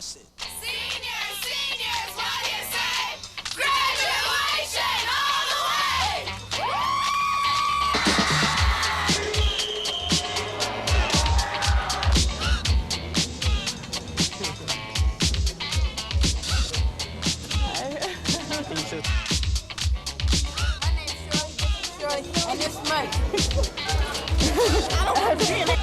Watch it. Seniors, seniors, what do you say? Graduation all the way! My name's Shirley, and this is Mike. I don't want to be in it.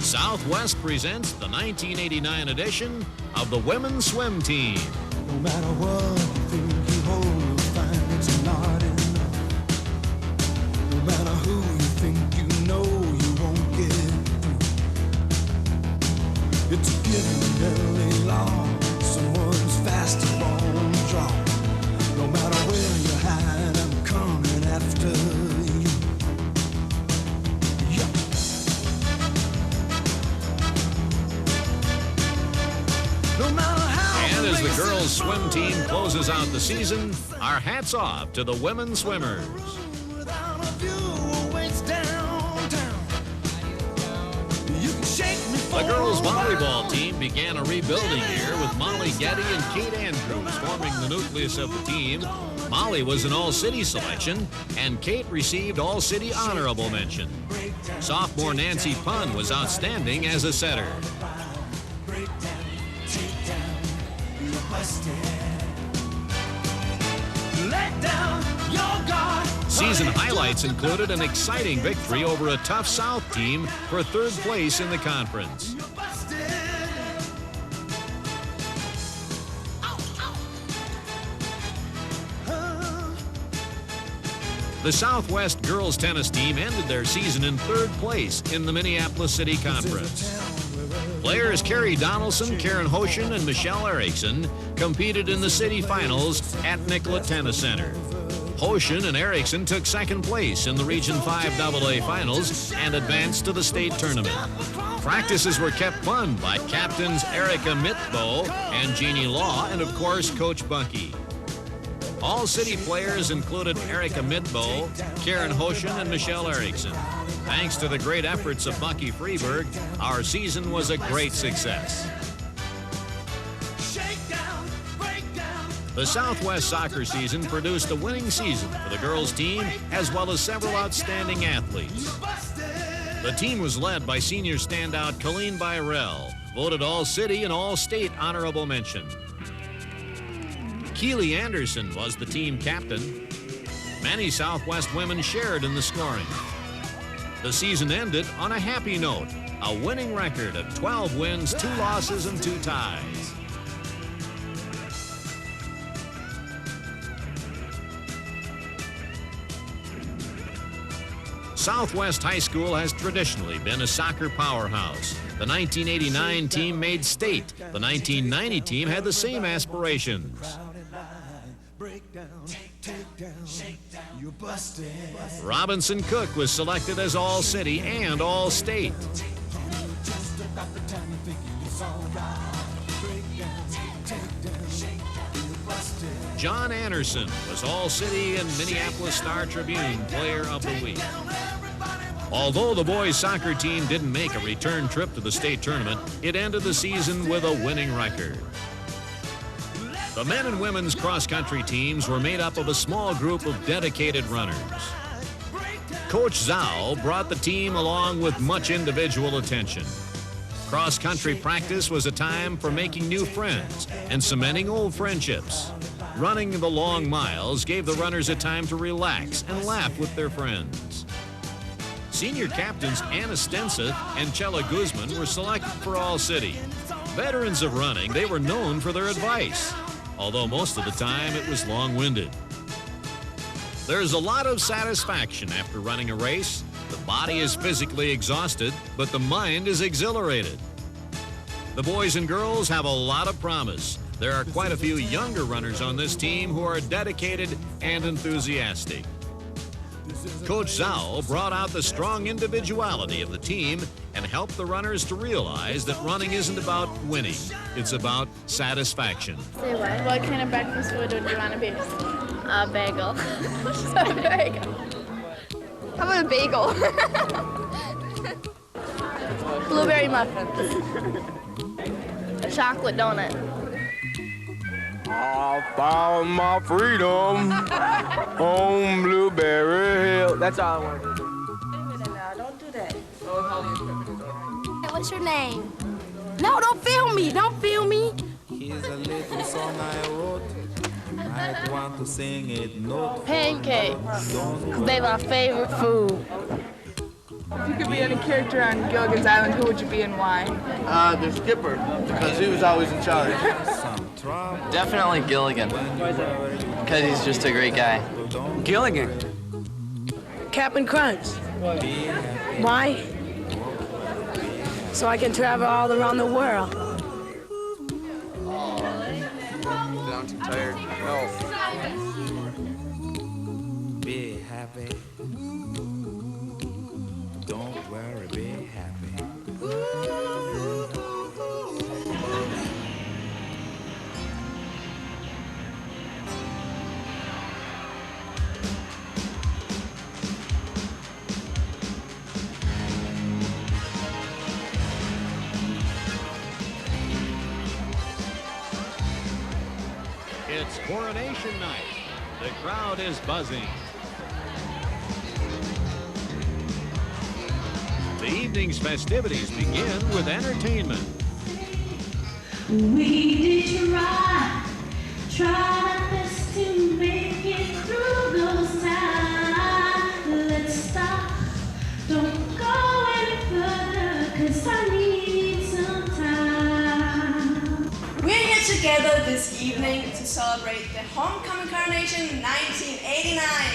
Southwest presents the 1989 edition of the women's swim team. No matter what you think you hold, you'll find it's not enough. No matter who you think you know, you won't get through. It's a given early law, someone's faster on the draw. No matter where you hide, I'm coming after you. Yeah. No matter how. And as the girls' swim team closes out the season, our hats off to the women swimmers. The girls' volleyball team began a rebuilding year with Molly Getty and Kate Andrews forming the nucleus of the team. Molly was an all-city selection, and Kate received all-city honorable mention. Sophomore Nancy Punn was outstanding as a setter. Season highlights included an exciting victory over a tough South team for third place in the conference. The Southwest girls tennis team ended their season in third place in the Minneapolis City Conference. Players Carrie Donaldson, Karen Hoshin, and Michelle Erickson competed in the city finals at Nicollet Tennis Center. Hoshin and Erickson took second place in the Region 5 AA finals and advanced to the state tournament. Practices were kept fun by captains Erica Mitbo and Jeannie Law, and of course, Coach Bunky. All city players included Erica Mitbo, Karen Hoshin, and Michelle Erickson. Thanks to the great efforts of Bucky Freeberg, our season was a great success. The Southwest soccer season produced a winning season for the girls' team, as well as several outstanding athletes. The team was led by senior standout Colleen Byrell, voted All-City and All-State honorable mention. Keely Anderson was the team captain. Many Southwest women shared in the scoring. The season ended on a happy note, a winning record of 12 wins, 2 losses, and 2 ties. Southwest High School has traditionally been a soccer powerhouse. The 1989 team made state. The 1990 team had the same aspirations. Robinson Cook was selected as All-City and All-State. John Anderson was All-City and Minneapolis Star-Tribune Player of the Week. Although the boys' soccer team didn't make a return trip to the state tournament, it ended the season with a winning record. The men and women's cross-country teams were made up of a small group of dedicated runners. Coach Zhao brought the team along with much individual attention. Cross-country practice was a time for making new friends and cementing old friendships. Running the long miles gave the runners a time to relax and laugh with their friends. Senior captains Anna Stenseth and Chela Guzman were selected for All-City. Veterans of running, they were known for their advice, although most of the time it was long-winded. There's a lot of satisfaction after running a race. The body is physically exhausted, but the mind is exhilarated. The boys and girls have a lot of promise. There are quite a few younger runners on this team who are dedicated and enthusiastic. Coach Zhao brought out the strong individuality of the team and helped the runners to realize that running isn't about winning. It's about satisfaction. Say what? What kind of breakfast food would you want to be? A bagel. A bagel. How about a bagel? Blueberry muffins. A chocolate donut. I found my freedom on Blueberry Hill. That's all I want to do. Don't do that. Hey, what's your name? No, don't film me. Don't film me. Here's a little song I wrote. I want to sing it note. Pancakes. 'Cause they my favorite food. If you could be any character on Gilligan's Island, who would you be and why? The skipper, because he was always in charge. Definitely Gilligan, because he's just a great guy. Gilligan. Captain Crunch. Why? So I can travel all around the world. I'm too tired. No. Be happy. Don't worry, be happy. It's coronation night. The crowd is buzzing. The evening's festivities begin with entertainment. We did try our best to make it through those times. Let's stop, don't go any further, 'cause I need some time. We're here together this evening to celebrate the Homecoming Coronation 1989.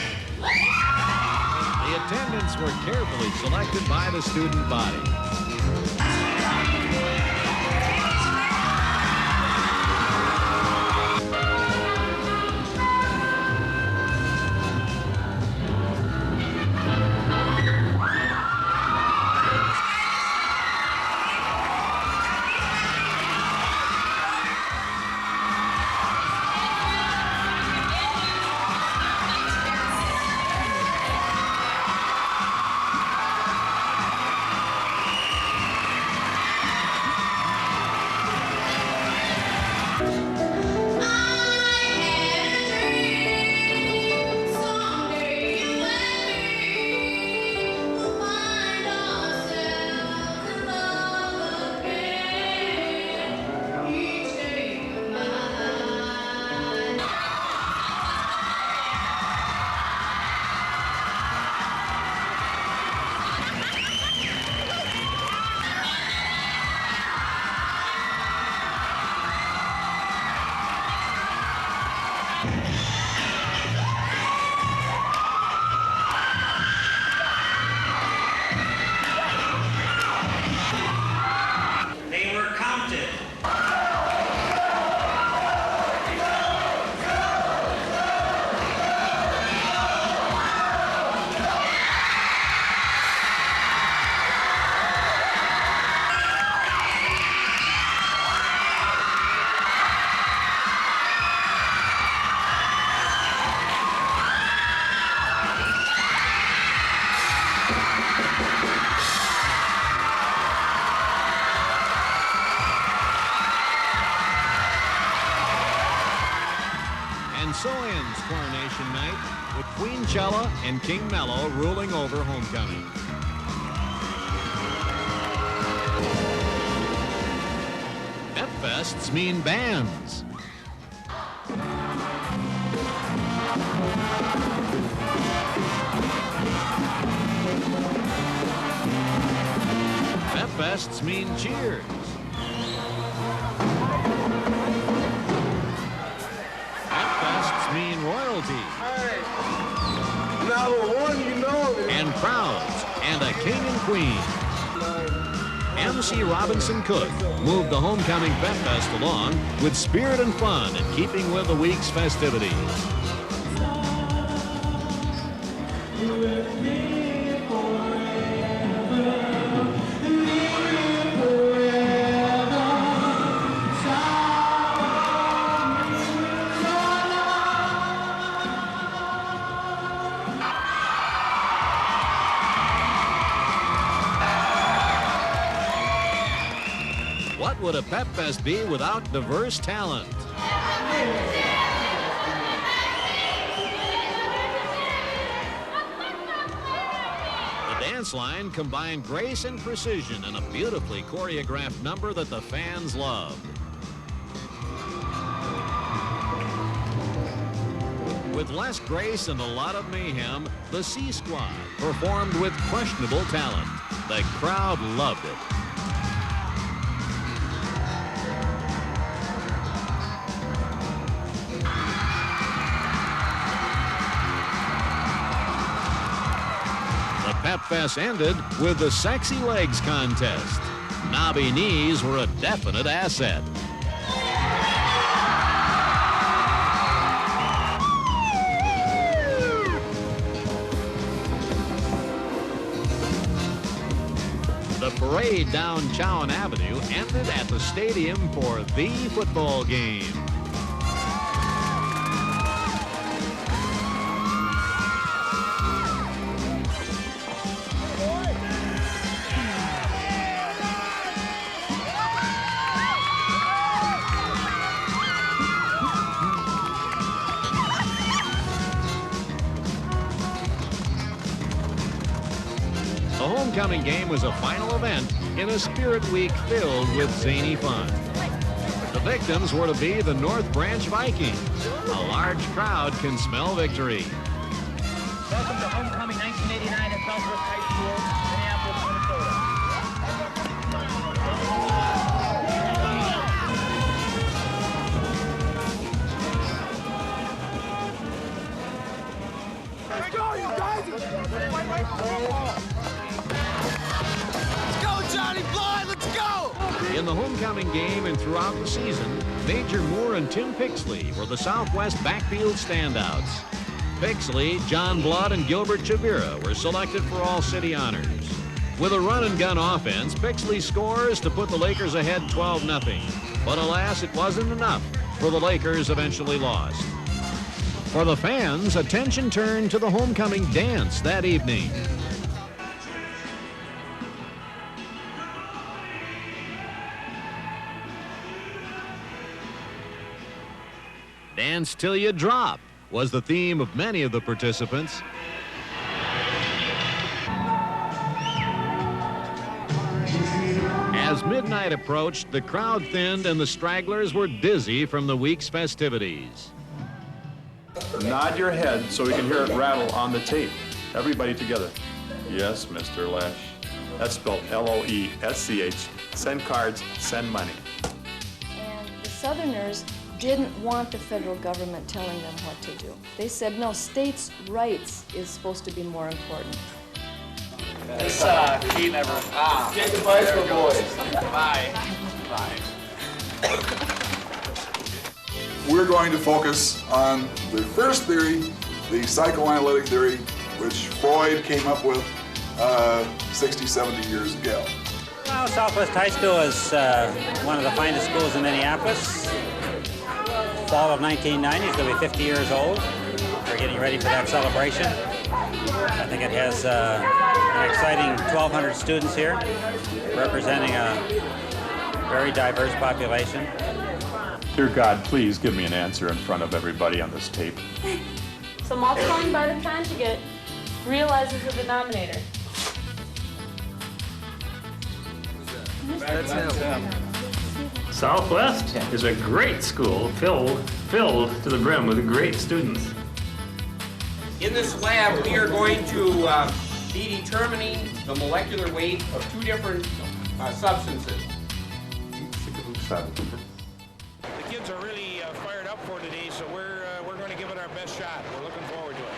The attendants were carefully selected by the student body. And so ends coronation night with Queen Chella and King Mello ruling over homecoming. Pep Fests mean bands. Pep Fests mean cheers. Pep Fests mean royalty. Now the one you know. And crowds and a king and queen. MC Robinson Cook moved the homecoming Pep Fest along with spirit and fun in keeping with the week's festivities. What would a Pep Fest be without diverse talent? The dance line combined grace and precision in a beautifully choreographed number that the fans loved. With less grace and a lot of mayhem, the C Squad performed with questionable talent. The crowd loved it. Pep Fest ended with the Sexy Legs contest. Knobby knees were a definite asset. The parade down Chowan Avenue ended at the stadium for the football game. The homecoming game was a final event in a Spirit Week filled with zany fun. The victims were to be the North Branch Vikings. A large crowd can smell victory. Welcome to homecoming 1989 at Southwest High School, Minneapolis, Minnesota. Let's go, you guys! Johnny Floyd, let's go! In the homecoming game and throughout the season, Major Moore and Tim Pixley were the Southwest backfield standouts. Pixley, John Blood, and Gilbert Chavira were selected for all-city honors. With a run-and-gun offense, Pixley scores to put the Lakers ahead 12-0. But alas, it wasn't enough, for the Lakers eventually lost. For the fans, attention turned to the homecoming dance that evening. Dance till you drop was the theme of many of the participants. As midnight approached, the crowd thinned and the stragglers were dizzy from the week's festivities. Nod your head so we can hear it rattle on the tape. Everybody together. Yes, Mr. Lesh. That's spelled L-O-E-S-C-H. Send cards, send money. And the Southerners didn't want the federal government telling them what to do. They said, no, states' rights is supposed to be more important. This key never. Get the bicycle, boys. Bye. Bye. We're going to focus on the first theory, the psychoanalytic theory, which Freud came up with 60, 70 years ago. Well, Southwest High School is one of the finest schools in Minneapolis. Fall of 1990 is going to be 50 years old. We're getting ready for that celebration. I think it has an exciting 1,200 students here, representing a very diverse population. Dear God, please give me an answer in front of everybody on this tape. So multiplying by the conjugate realizes the denominator. That's him. Southwest is a great school filled to the brim with great students. In this lab, we are going to be determining the molecular weight of two different substances. The kids are really fired up for today, so we're going to give it our best shot. We're looking forward to it.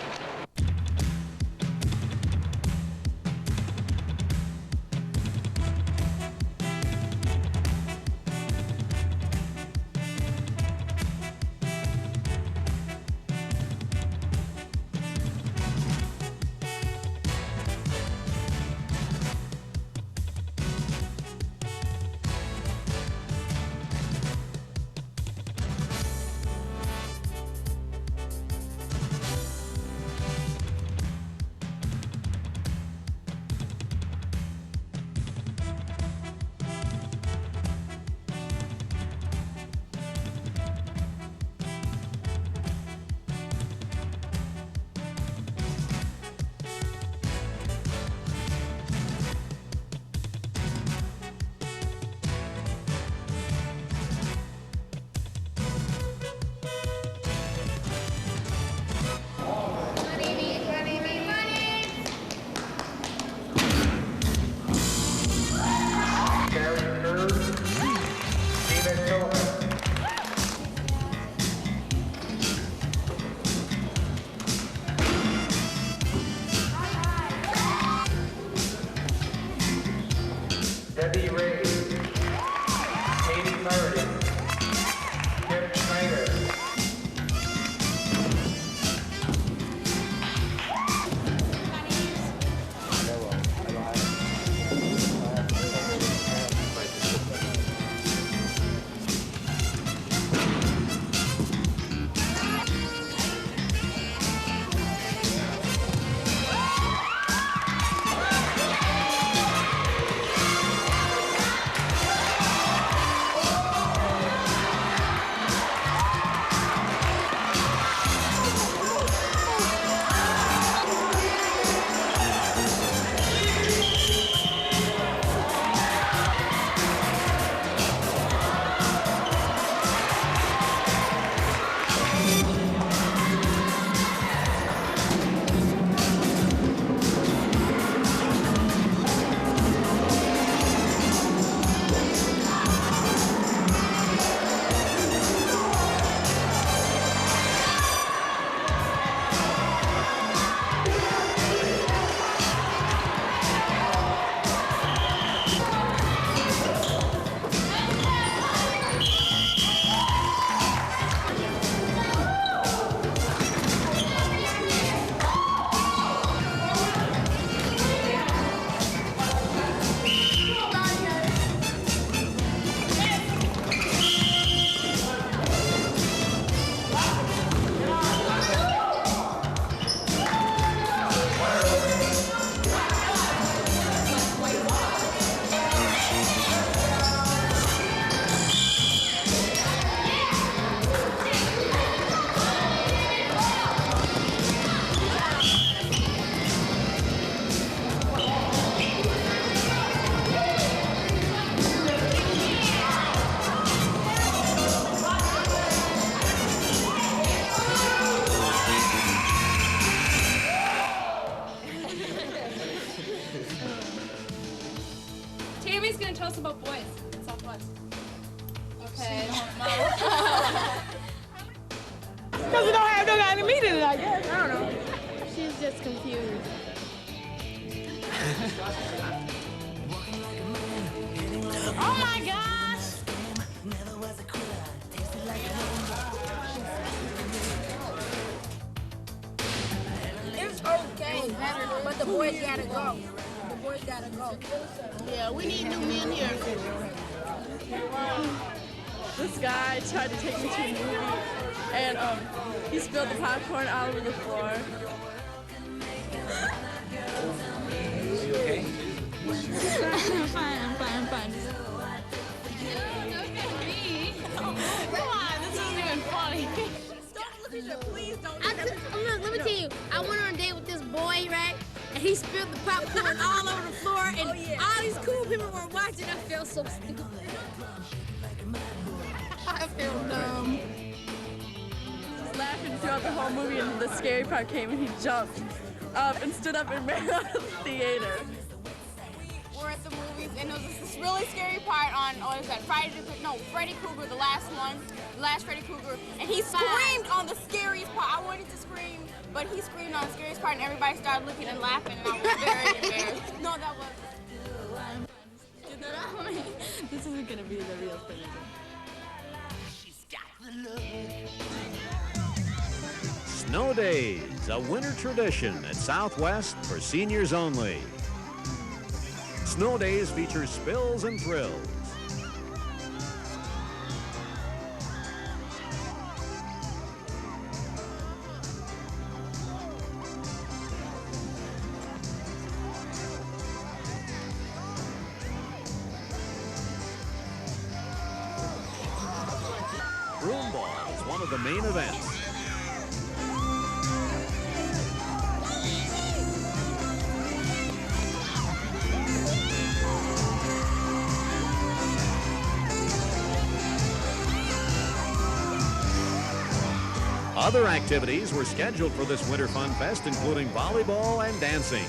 Debbie Ray, Katie Meredith, Kim Schneider. Tammy's gonna tell us about boys in Southwest. Okay. Because we don't have no guy to meet in it, I guess. I don't know. She's just confused. Oh my gosh! It's okay, but the boys gotta go. The boys gotta go. Yeah, we need new men here. This guy tried to take me to a movie, and he spilled the popcorn all over the floor. You okay? I'm fine. Come on, this isn't even funny. Don't look at your, please don't. Look, let me and he spilled the popcorn all over the floor, and all these cool people were watching. I felt so stupid. I feel dumb. Laughing throughout the whole movie, and the scary part came, and he jumped up and stood up and ran out of the theater. We're at the movies, and there was this really scary part on, what is that, Freddy Krueger, the last one, the last Freddy Krueger, and he screamed on the scariest part. I wanted to scream, but he screamed on the scariest part, and everybody started looking and laughing, and I was very embarrassed. No, that wasn't. This isn't gonna be the real thing. Snow Days, a winter tradition at Southwest for seniors only. Snow Days features spills and thrills. Broomball is one of the main events. Other activities were scheduled for this Winter Fun Fest, including volleyball and dancing.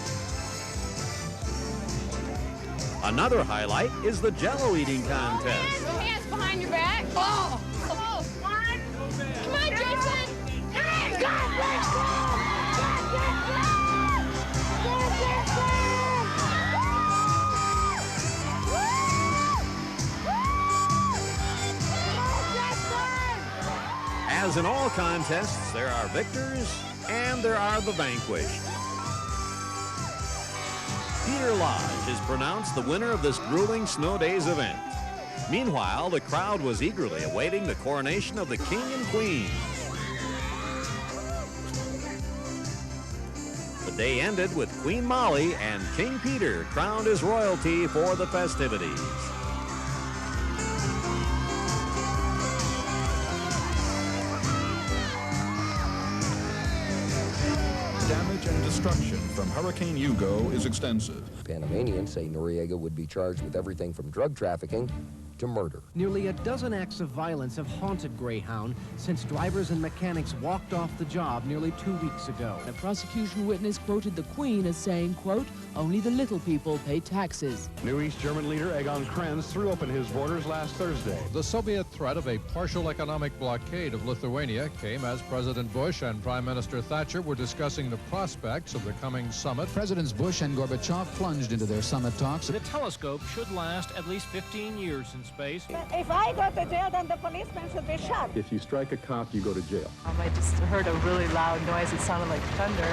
Another highlight is the Jell-O eating contest. Hands behind your back. Oh! Come on, Jason! Let's go! As in all contests, there are victors and there are the vanquished. Peter Lodge is pronounced the winner of this grueling Snow Days event. Meanwhile, the crowd was eagerly awaiting the coronation of the King and Queen. The day ended with Queen Molly and King Peter crowned as royalty for the festivities. Damage and destruction from Hurricane Hugo is extensive. Panamanians say Noriega would be charged with everything from drug trafficking to murder. Nearly a dozen acts of violence have haunted Greyhound since drivers and mechanics walked off the job nearly 2 weeks ago. A prosecution witness quoted the Queen as saying, quote, "Only the little people pay taxes." New East German leader Egon Krenz threw open his borders last Thursday. The Soviet threat of a partial economic blockade of Lithuania came as President Bush and Prime Minister Thatcher were discussing the prospects of the coming summit. Presidents Bush and Gorbachev plunged into their summit talks. The telescope should last at least 15 years in space. If I go to jail, then the policeman should be shot. If you strike a cop, you go to jail. I just heard a really loud noise. It sounded like thunder.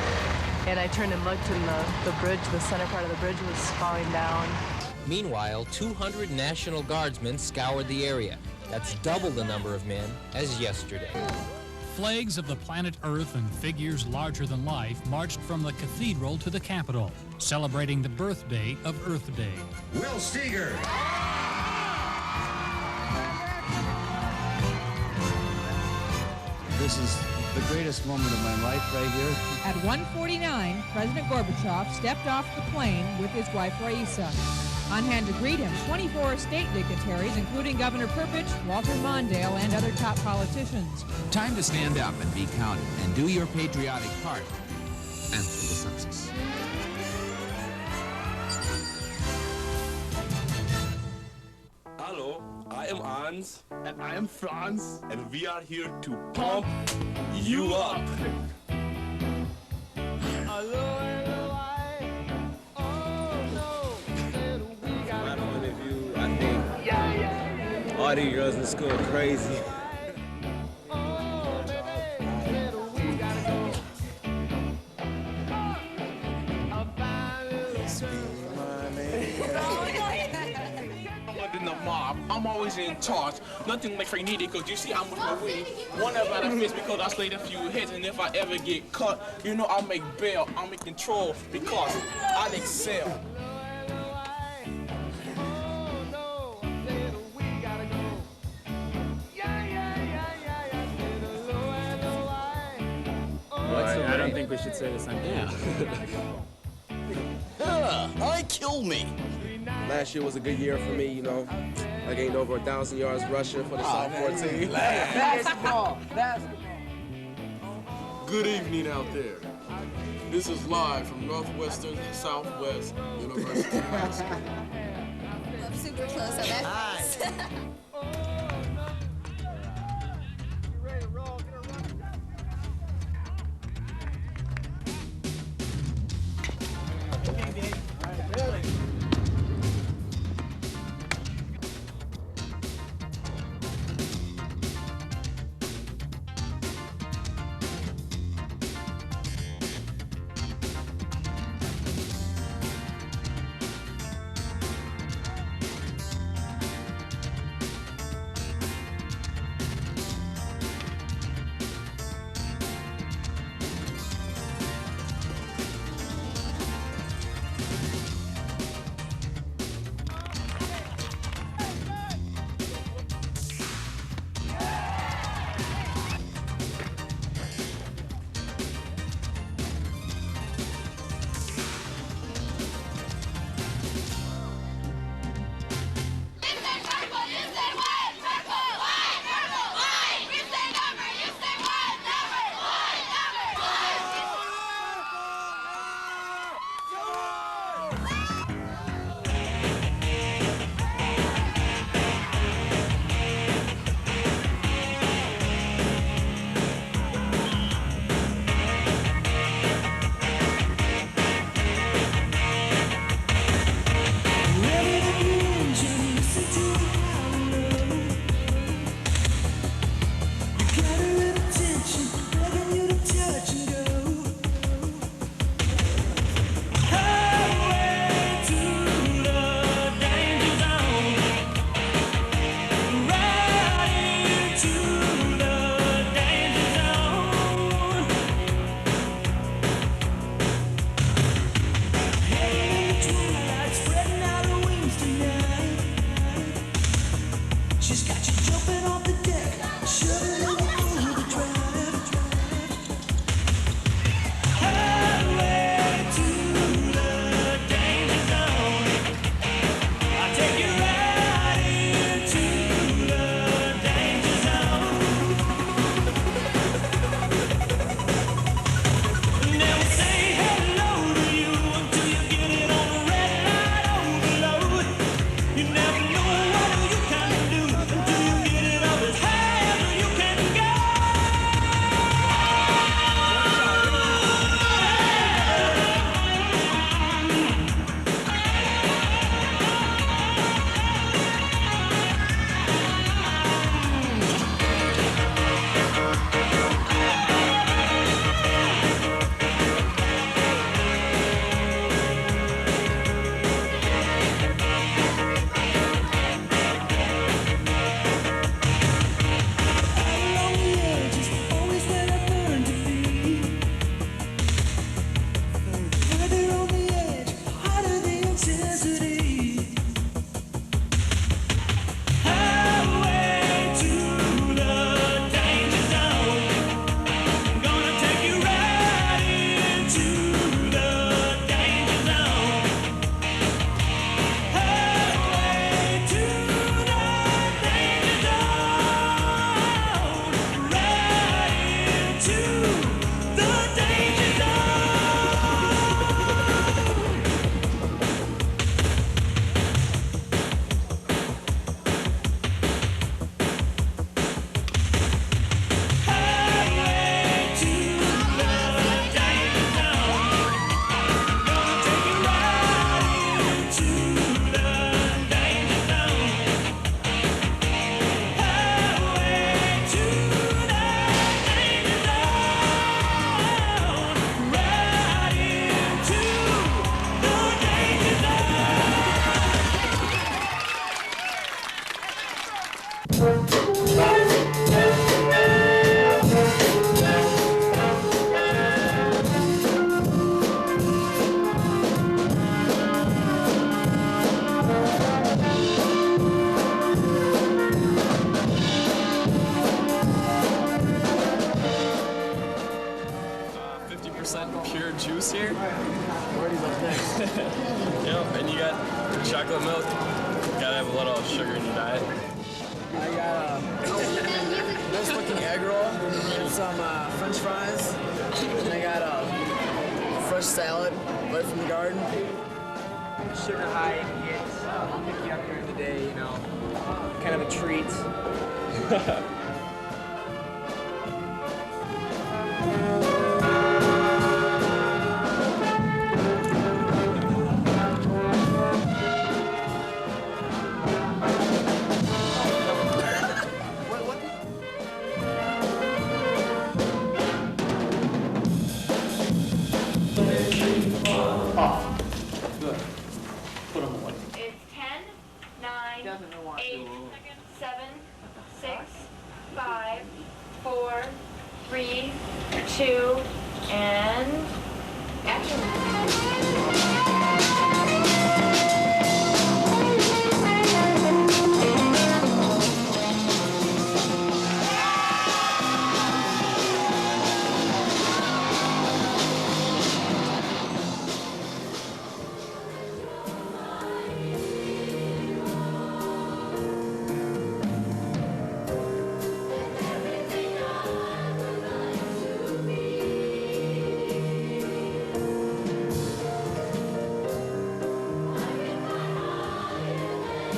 And I turned and looked, and the bridge, the center part of the bridge was falling down. Meanwhile, 200 National Guardsmen scoured the area. That's double the number of men as yesterday. Flags of the planet Earth and figures larger than life marched from the cathedral to the Capitol, celebrating the birthday of Earth Day. Will Steger. This is the greatest moment of my life right here. At 1:49, President Gorbachev stepped off the plane with his wife Raisa. On hand to greet him, 24 state dignitaries, including Governor Perpich, Walter Mondale, and other top politicians. Time to stand up and be counted and do your patriotic part. Answer the census. Hello, I am Hans. And I am Franz. And we are here to pump you up. All these girls in school are crazy. In the mob, I'm always in charge. Nothing like Frenetic, because you see I'm with my way. One of my face because I slayed a few hits, and if I ever get caught, you know I'll make bail, I'll make control, because I excel. I don't think we should say this on camera. kill me. Last year was a good year for me, you know. I gained over 1,000 yards rushing for the sophomore team. Basketball. Good evening out there. This is live from Northwestern Southwest University High School. I'm super close on that. Marty's up next. Yep, and you got chocolate milk. Gotta have a little sugar in your diet. I got a nice looking egg roll and some French fries. And I got a fresh salad right from the garden. Sugar high hits, pick you up during the day, you know, kind of a treat. It's 10, 9, 8, 7, 6, 5, 4, 3, 2, and action.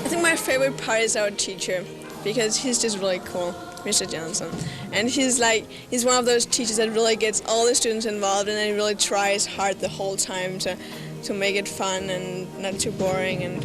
I think my favorite part is our teacher because he's just really cool, Mr. Johnson. And he's one of those teachers that really gets all the students involved and then really tries hard the whole time to make it fun and not too boring. And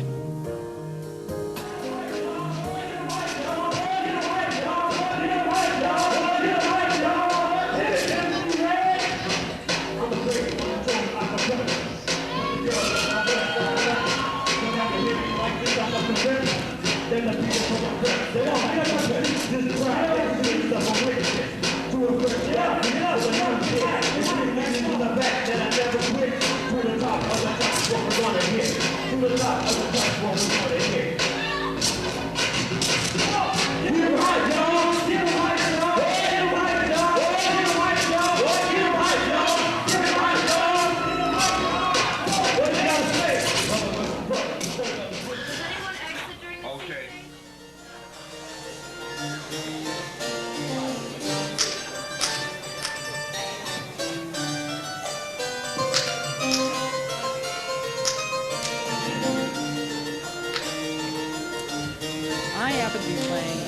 I happen to be playing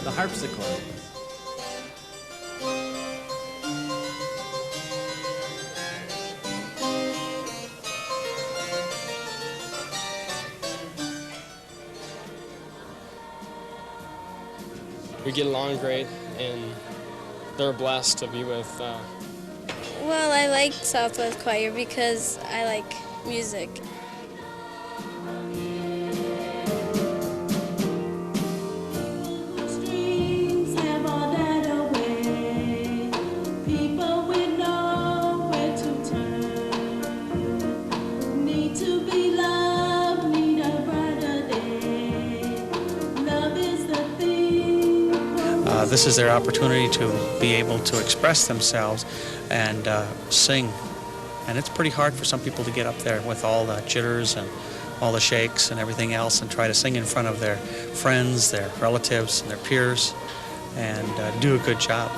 the harpsichord. We get along great, and they're blessed to be with. Well, I like Southwest Choir because I like music. This is their opportunity to be able to express themselves and sing. And it's pretty hard for some people to get up there with all the jitters and all the shakes and everything else and try to sing in front of their friends, their relatives, and their peers and do a good job.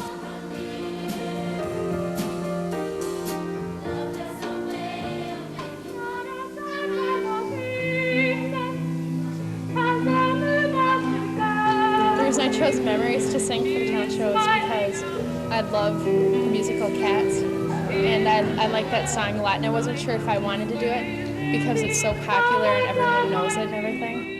I chose Memories to sing for the talent show is because I love the musical Cats, and I like that song a lot, and I wasn't sure if I wanted to do it because it's so popular and everyone knows it and everything.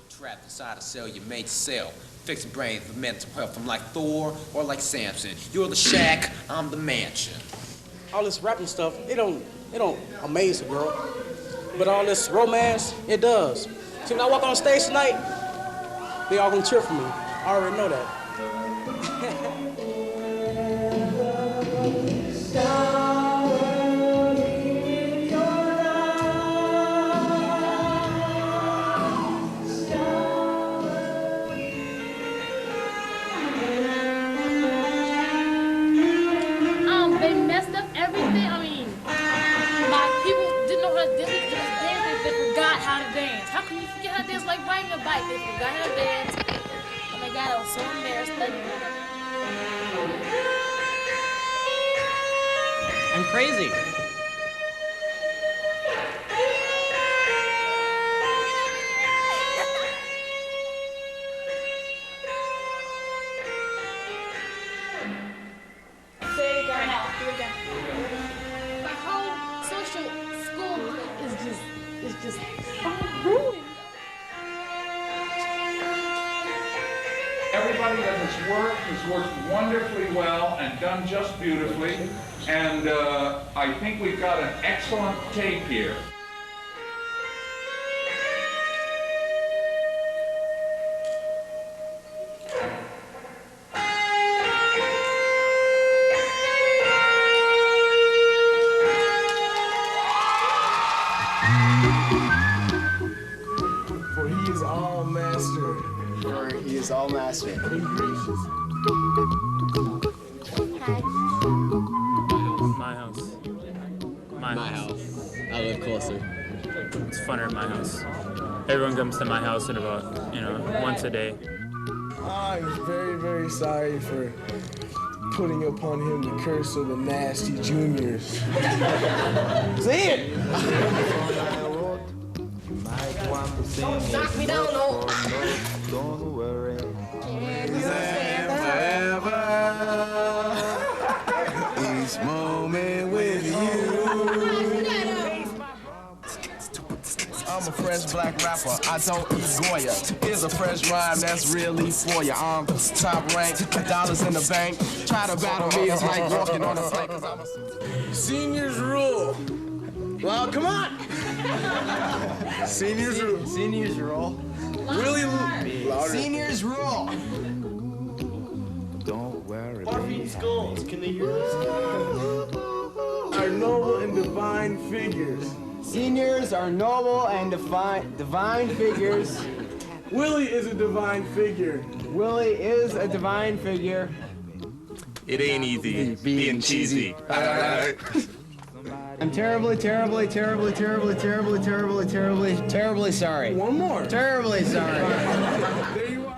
Trapped inside a cell you made to sell. Fixing brains for mental health. I'm like Thor or like Samson. You're the shack, I'm the mansion. All this rapping stuff, it don't amaze a girl. But all this romance, it does. See, when I walk on stage tonight, they all gonna cheer for me. I already know that. I'm crazy. Say it again. Do it again. My whole social school is just ruined. Everybody that has worked wonderfully well and done just beautifully. And I think we've got an excellent tape here. For he is all master. For he is all master. And gracious. My house. My house. I live closer. It's funner at my house. Everyone comes to my house at about, once a day. I'm very, very sorry for putting upon him the curse of the nasty juniors. Say it! Don't knock me down, no. Don't worry. Forever. Each moment with you. I'm a fresh black rapper, I don't eat Goya. Here's a fresh rhyme that's really for you. I'm top rank, dollars in the bank. Try to battle me, it's like walking on a snake. Seniors rule. Well, come on. Seniors rule. Seniors rule. Really louder. Seniors rule. Don't worry. Orphan schools, can they hear this? Are noble and divine figures. Seniors are noble and divine figures. Willie is a divine figure. Willie is a divine figure. It ain't easy being cheesy. I'm terribly sorry. One more. Terribly sorry. There you are.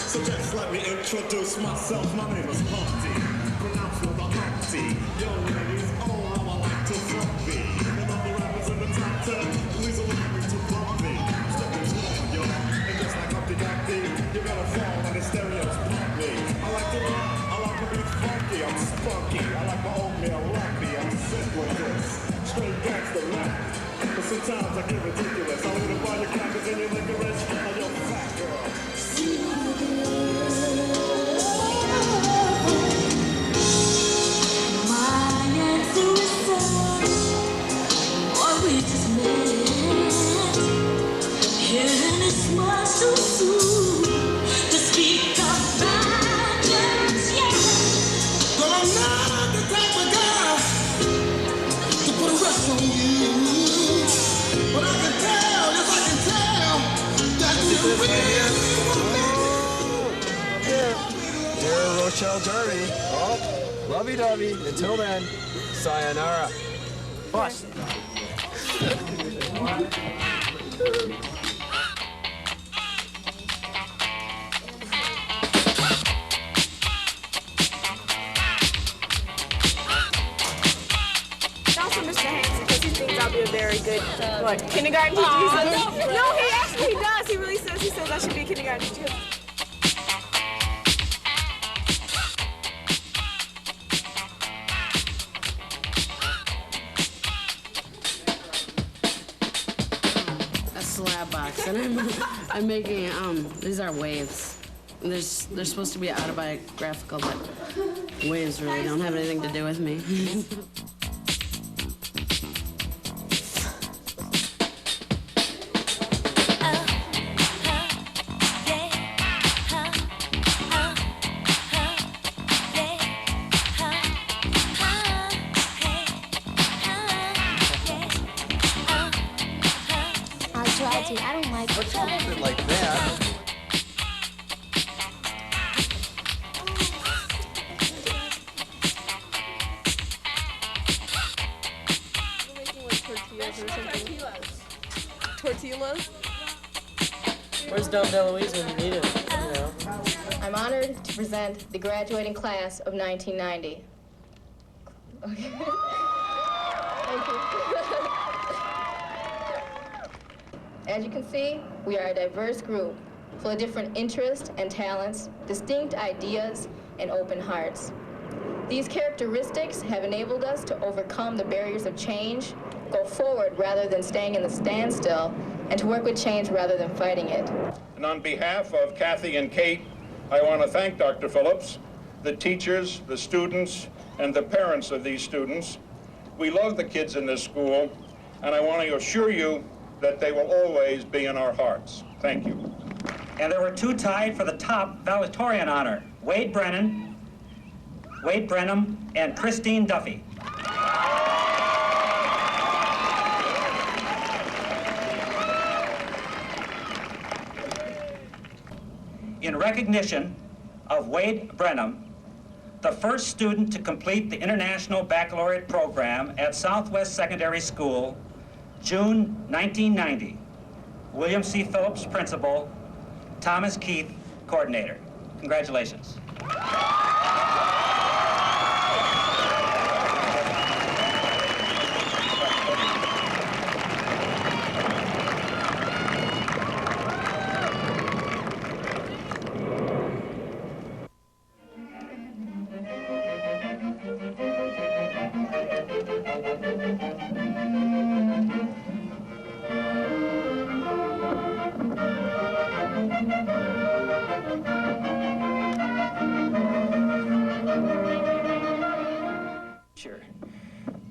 So just let me introduce myself. My name is Humpty, pronounced with a Humpty. Young ladies, oh, how I like to front me. And all the rappers in the top 10, please allow me to bump me. Stepping tall, yo, and just like Humpty Dumpty, you gotta fall and the stereos pump me. I like to rap, I like to be funky, I'm spunky. I like my oatmeal lumpy, I'm sick with this. Straight gangster rap, but sometimes I get ridiculous. I leave to buy your crackers and your licorice, or your fat girl. Dirty. Oh, lovey-dovey. Until then, sayonara. Bust. Also, Mr. Hanks, because he thinks I'll be a very good kindergarten teacher. No, he actually does. He really says I should be a kindergarten teacher. Slab box, and I'm making these are waves. They're supposed to be autobiographical, but waves really don't have anything to do with me. like that. Tortillas? Where's Dom DeLuise when you need him? You know? I'm honored to present the graduating class of 1990. Okay. Thank you. As you can see, we are a diverse group, full of different interests and talents, distinct ideas, and open hearts. These characteristics have enabled us to overcome the barriers of change, go forward rather than staying in the standstill, and to work with change rather than fighting it. And on behalf of Kathy and Kate, I want to thank Dr. Phillips, the teachers, the students, and the parents of these students. We love the kids in this school, and I want to assure you that they will always be in our hearts. Thank you. And there were two tied for the top valedictorian honor, Wade Brenham, and Christine Duffy. In recognition of Wade Brenham, the first student to complete the International Baccalaureate program at Southwest Secondary School, June 1990. William C. Phillips, principal. Thomas Keith, coordinator. Congratulations.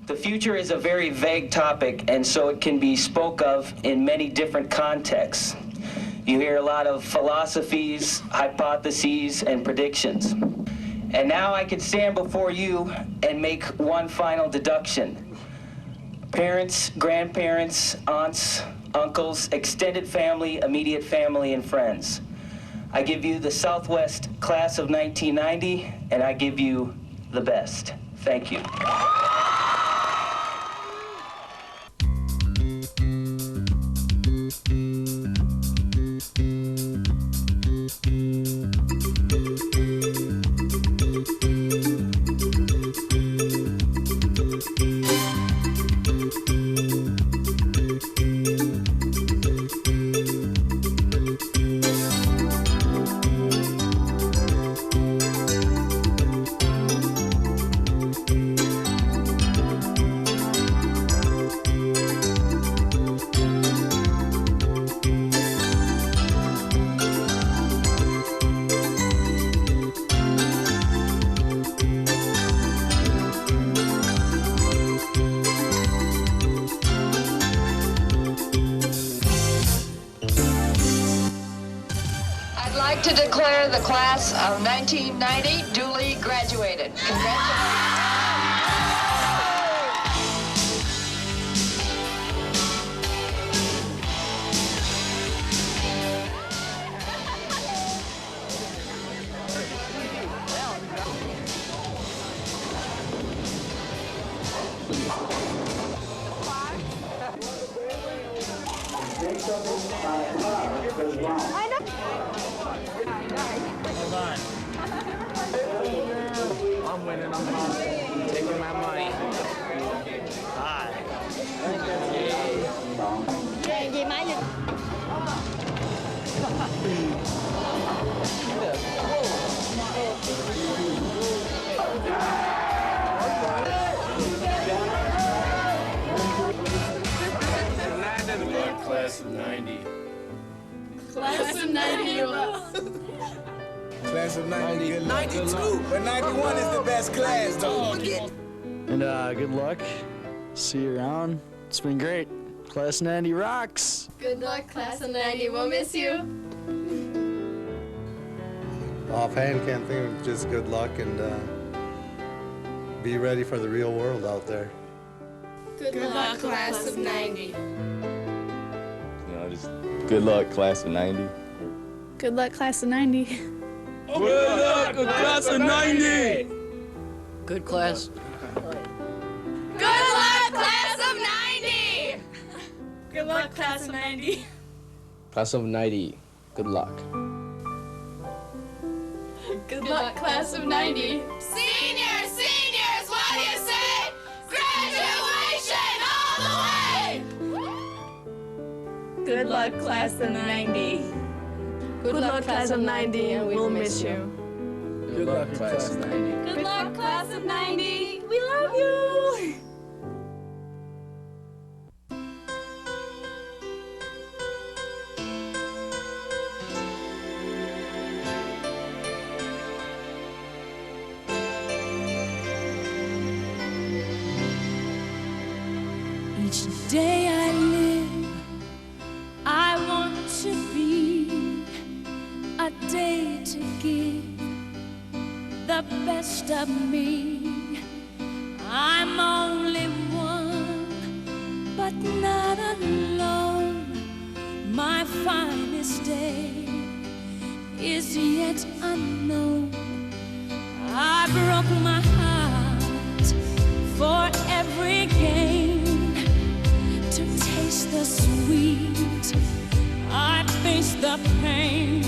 The future is a very vague topic, and so it can be spoke of in many different contexts. You hear a lot of philosophies, hypotheses, and predictions. And now I can stand before you and make one final deduction. Parents, grandparents, aunts, uncles, extended family, immediate family, and friends. I give you the Southwest class of 1990, and I give you the best. Thank you. To declare the class of 1990 duly graduated. Congratulations. I'm winning, I'm taking my money. Hi. Vậy mai lịch. Class of 90. Class of 90. Class of 90, good luck. 92, but 91 is the best class, though. And good luck. See you around. It's been great. Class 90 rocks. Good luck, class of 90. We'll miss you. Offhand, can't think of just good luck and be ready for the real world out there. Good luck, class of 90. You know, Just good luck, class of 90. Good luck, class of 90. Good luck, class of 90. Good class. Good luck, class of 90! Good luck, class of 90. Class of 90. Good luck. Good luck, class of 90. Seniors, seniors, what do you say? Graduation all the way! Good luck, class of 90. Good luck, class of 90, and we'll miss you. Good luck, class of 90. Good luck, class of 90. We love you! Each day I live, I want to be a day to give the best of me. I'm only one, but not alone. My finest day is yet unknown. I broke my heart for every gain. To taste the sweet, I face the pain.